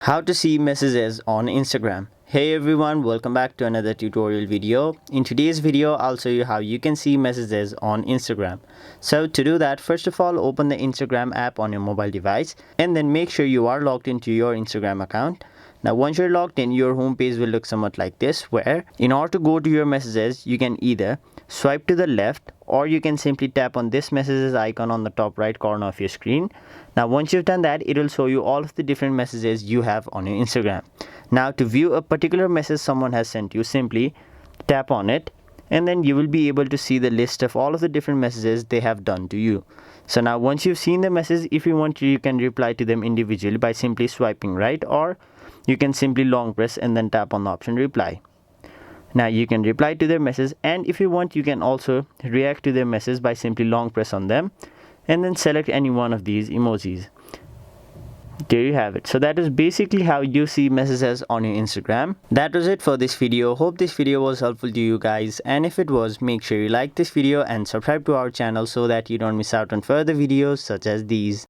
How to see messages on Instagram. Hey everyone, welcome back to another tutorial video. In today's video, I'll show you how you can see messages on Instagram. So to do that, first of all, open the Instagram app on your mobile device and then make sure you are logged into your Instagram account. Now once you're logged in, your home page will look somewhat like this, where in order to go to your messages, you can either swipe to the left or you can simply tap on this messages icon on the top right corner of your screen. Now once you've done that, it will show you all of the different messages you have on your Instagram. Now to view a particular message someone has sent you, simply tap on it and then you will be able to see the list of all of the different messages they have done to you. So now once you've seen the message, if you want to, you can reply to them individually by simply swiping right, or you can simply long press and then tap on the option reply. Now you can reply to their message, and if you want, you can also react to their message by simply long press on them and then select any one of these emojis. There you have it. So that is basically how you see messages on your Instagram. That was it for this video. Hope this video was helpful to you guys, and if it was, make sure you like this video and subscribe to our channel so that you don't miss out on further videos such as these.